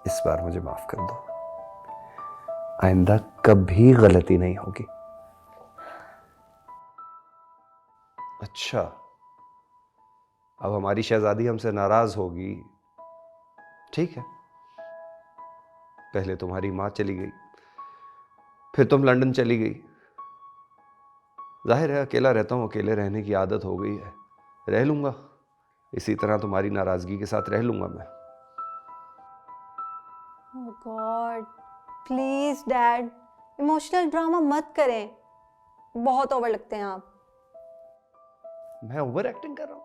इस बार मुझे माफ कर दो, आइंदा कभी गलती नहीं होगी। अच्छा, अब हमारी शहजादी हमसे नाराज होगी, ठीक है। पहले तुम्हारी मां चली गई, फिर तुम लंदन चली गई। जाहिर है अकेला रहता हूं, अकेले रहने की आदत हो गई है, रह लूंगा इसी तरह, तुम्हारी नाराजगी के साथ रह लूंगा मैं। Oh God, please dad, emotional drama मत करें, बहुत ओवर लगते हैं आप। मैं ओवर एक्टिंग कर रहा हूं?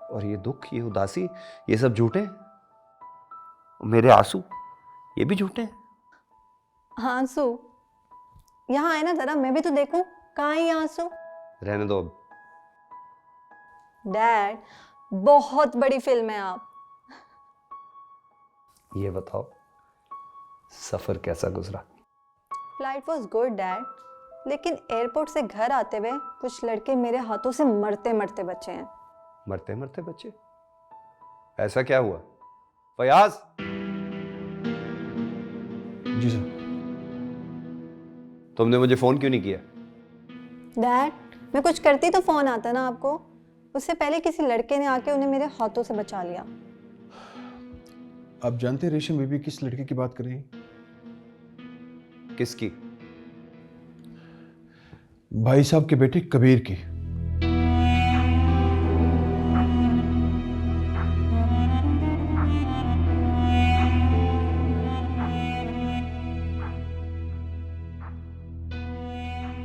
और ये दुख, ये उदासी, ये सब झूठे हैं? मेरे आंसू, ये भी झूठे हैं? आंसू? यहाँ आए ना जरा, मैं भी तो देखूं, कहाँ है ये आंसू? रहने दो अब। डैड, बहुत बड़ी फिल्म है आप। ये बताओ, सफर कैसा गुजरा? फ्लाइट वॉज गुड डैड, लेकिन एयरपोर्ट से घर आते हुए कुछ लड़के मेरे हाथों से मरते मरते बचे हैं। मरते मरते बच्चे? ऐसा क्या हुआ? फयाज! जी सर। तुमने मुझे फोन क्यों नहीं किया? डैड, मैं कुछ करती तो फोन आता ना आपको, उससे पहले किसी लड़के ने आके उन्हें मेरे हाथों से बचा लिया। आप जानते हैं रेशम बीबी किस लड़के की बात कर रही है? किसकी? भाई साहब के बेटे कबीर की।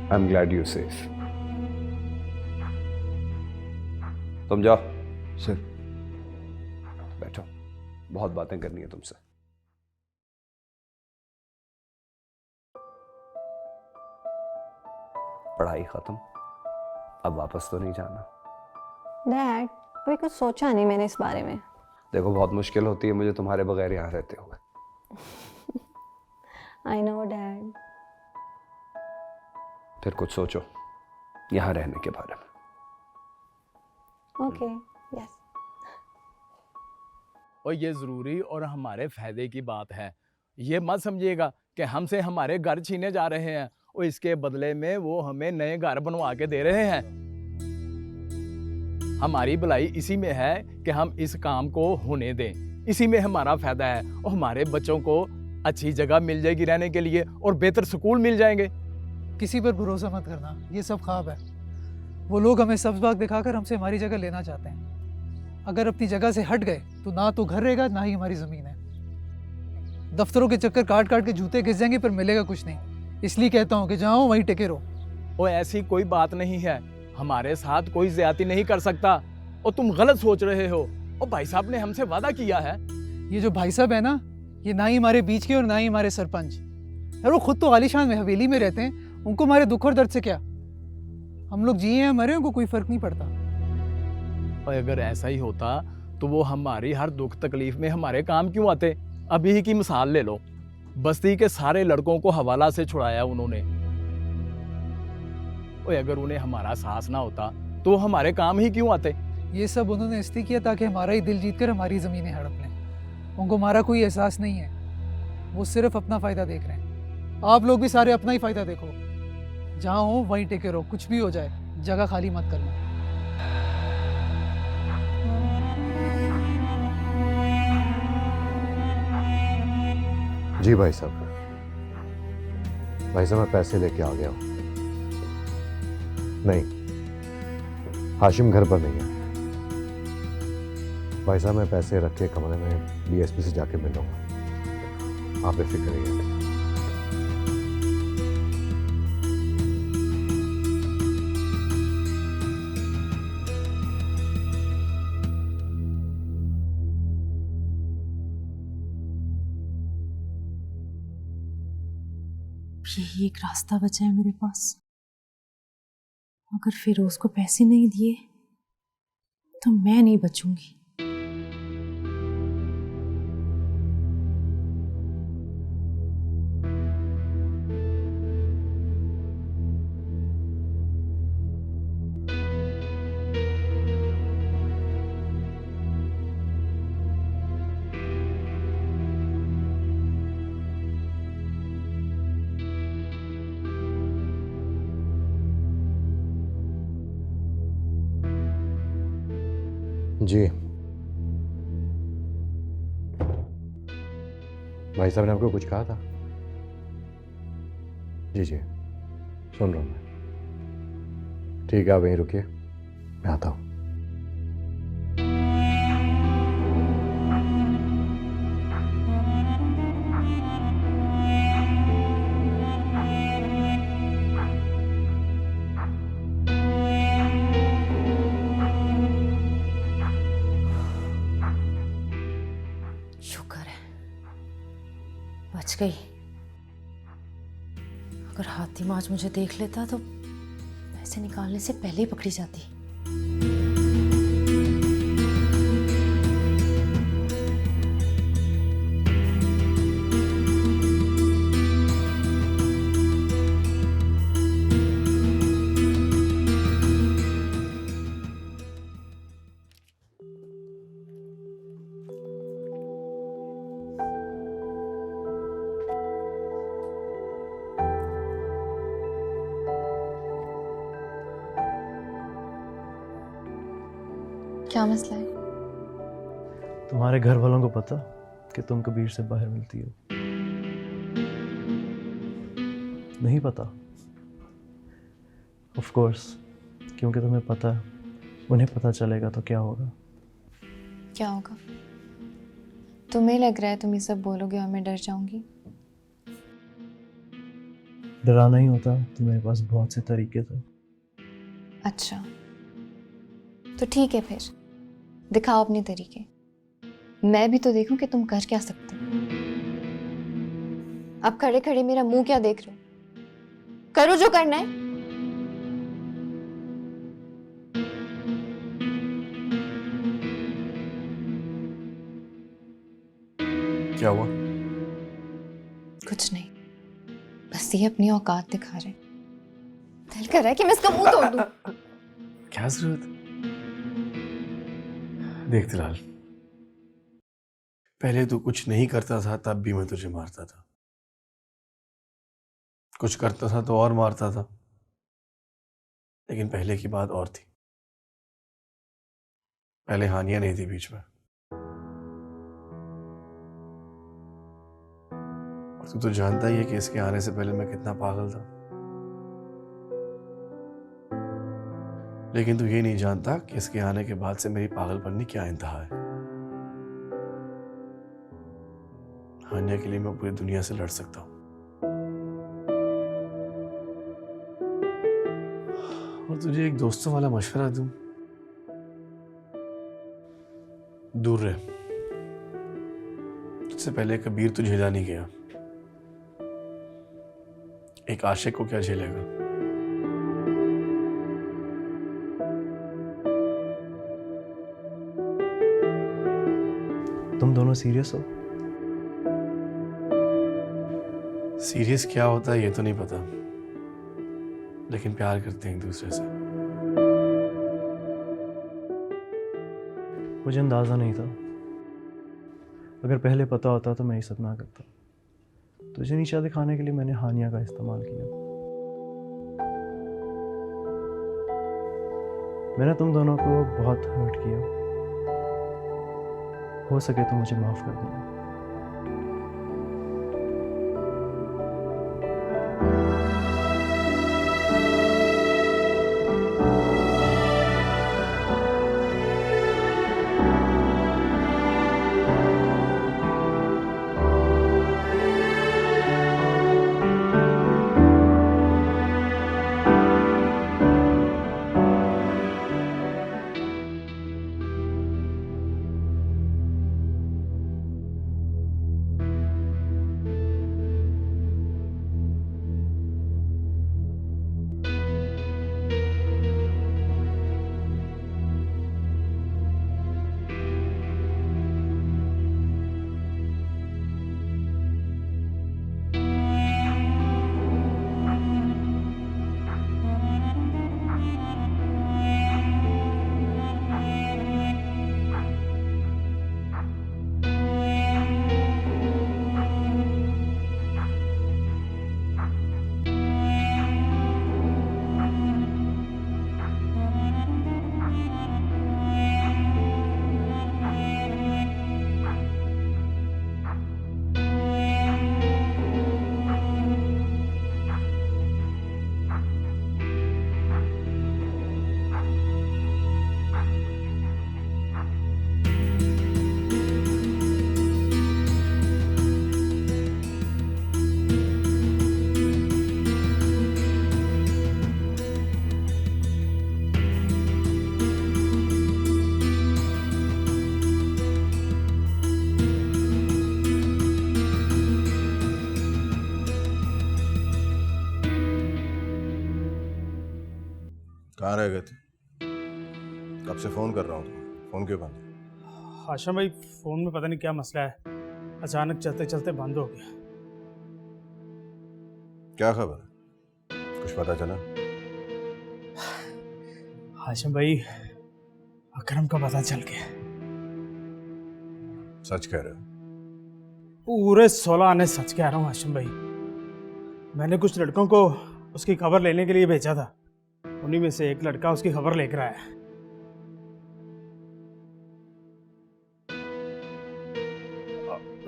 I am glad you safe. तुम जाओ। सर। बैठो, बहुत बातें करनी है तुमसे। पढ़ाई खत्म, अब वापस तो नहीं जाना? डैड, अभी कुछ सोचा नहीं मैंने इस बारे में। देखो, बहुत मुश्किल होती है मुझे तुम्हारे बगैर यहाँ रहते हुए। I know dad. फिर कुछ सोचो यहाँ रहने के बारे में। Okay, yes. और ये ज़रूरी और हमारे फ़ायदे की बात है। ये मत समझिएगा कि हमसे हमारे घर छीने जा रहे हैं और इसके बदले में वो हमें नए घर बनवा के दे रहे हैं। हमारी भलाई इसी में है कि हम इस काम को होने दें, इसी में हमारा फ़ायदा है और हमारे बच्चों को अच्छी जगह मिल जाएगी रहने के लिए और बेहतर स्कूल मिल जाएंगे। किसी पर भरोसा मत करना, ये सब ख्वाब है। वो लोग हमें सब्ज़ बाग दिखाकर हमसे हमारी जगह लेना चाहते हैं। अगर अपनी जगह से हट गए तो ना तो घर रहेगा ना ही हमारी ज़मीन है। दफ्तरों के चक्कर काट काट के जूते घिस जाएंगे पर मिलेगा कुछ नहीं। इसलिए कहता हूँ कि जहाँ हो वहीं टिके रहो। और ऐसी कोई बात नहीं है, हमारे साथ कोई ज्यादती नहीं कर सकता और तुम गलत सोच रहे हो। और भाई साहब ने हमसे वादा किया है। ये जो भाई साहब है ना, ये ना ही हमारे बीच के और ना ही हमारे सरपंच। यार वो खुद तो आलीशान में हवेली में रहते हैं, उनको हमारे दुख और दर्द से क्या। हम लोग जिए हैं मरे, उनको कोई फर्क नहीं पड़ता। और अगर ऐसा ही होता तो वो हमारी हर दुख तकलीफ में हमारे काम क्यों आते? अभी ही की मिसाल ले लो, बस्ती के सारे लड़कों को हवाला से छुड़ाया उन्होंने। और अगर उन्हें हमारा साहस ना होता तो वो हमारे काम ही क्यों आते? ये सब उन्होंने इसलिए किया ताकि हमारा ही दिल जीतकर हमारी ज़मीनें हड़प लें। उनको हमारा कोई एहसास नहीं है, वो सिर्फ अपना फ़ायदा देख रहे हैं। आप लोग भी सारे अपना ही फ़ायदा देखो, जहाँ हो वहीं टिके रहो, कुछ भी हो जाए जगह खाली मत करना। जी भाई साहब, मैं पैसे लेके आ गया हूँ। नहीं, हाशिम घर पर नहीं है। भाई साहब, मैं पैसे रख के कमरे में डीएसपी से जाके मिलूंगा, आप बेफिक्र रहिए। यही एक रास्ता बचा है मेरे पास। अगर फिरोज को पैसे नहीं दिए तो मैं नहीं बचूंगी। जी भाई साहब ने आपको कुछ कहा था? जी जी सुन रहा हूँ मैं। ठीक है आप वहीं रुकिए, मैं आता हूँ। शुक्र है बच गई। अगर हातिम आज मुझे देख लेता तो पैसे निकालने से पहले ही पकड़ी जाती। क्या मसला है? तुम्हारे घर वालों को पता कि तुम कबीर से बाहर मिलती हो? नहीं पता? ऑफ कोर्स, क्योंकि तुम्हें पता है उन्हें पता चलेगा तो क्या होगा। क्या होगा? तुम्हें लग रहा है तुम ये सब बोलोगे और मैं डर जाऊंगी? डराना ही होता तो मेरे पास बहुत से तरीके थे। अच्छा तो ठीक है, फिर दिखाओ अपने तरीके। मैं भी तो देखूं कि तुम कर क्या सकते हो। अब खड़े खड़े मेरा मुंह क्या देख रहे हो? करो जो करना है। क्या हुआ? कुछ नहीं, बस ये अपनी औकात दिखा रहे। दिल कर रहा है कि मैं इसका मुंह तोड़ दूं। क्या जरूरत? देख लाल, पहले तू कुछ नहीं करता था तब भी मैं तुझे मारता था, कुछ करता था तो और मारता था, लेकिन पहले की बात और थी। पहले हानिया नहीं थी बीच में। और तू तो जानता ही है कि इसके आने से पहले मैं कितना पागल था। लेकिन तू ये नहीं जानता कि इसके आने के बाद से मेरी पागलपन की क्या इंतहा है। हानिया के लिए मैं पूरी दुनिया से लड़ सकता हूं। और तुझे एक दोस्तों वाला मशवरा दूं, दूर रह। तुझसे पहले कबीर तो झेला नहीं गया, एक आशिक को क्या झेलेगा। तुम दोनों सीरियस हो? सीरियस क्या होता है ये तो नहीं पता, लेकिन प्यार करते हैं एक दूसरे से। मुझे अंदाजा नहीं था। अगर पहले पता होता तो मैं ये सब ना करता। तुझे नीचा दिखाने के लिए मैंने हानिया का इस्तेमाल किया। मैंने तुम दोनों को बहुत हर्ट किया। हो सके तो मुझे माफ कर देना। कहाँ रह गए थे? कब से फ़ोन कर रहा हूँ तुम्हें, फ़ोन क्यों बंद है? हाशिम भाई फ़ोन में पता नहीं क्या मसला है, अचानक चलते चलते बंद हो गया। क्या खबर है, कुछ पता चला? हाशिम भाई अकरम का पता चल गया। सच कह रहे हो? पूरे 16 आने सच कह रहा हूँ हाशिम भाई। मैंने कुछ लड़कों को उसकी खबर लेने के लिए भेजा था, उन्हीं में से एक लड़का उसकी खबर लेकर आया।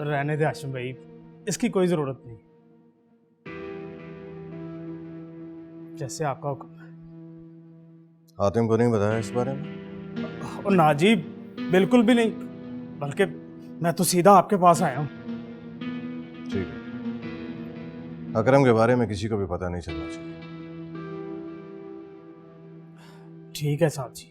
रहने दे हाशिम भाई, इसकी कोई जरूरत नहीं, जैसे आपका हुक्म। हातिम को नहीं बताया इस बारे में? और ना जी, बिल्कुल भी नहीं, बल्कि मैं तो सीधा आपके पास आया हूँ। ठीक है, अकरम के बारे में किसी को भी पता नहीं चलना चाहिए। ठीक है साहब जी।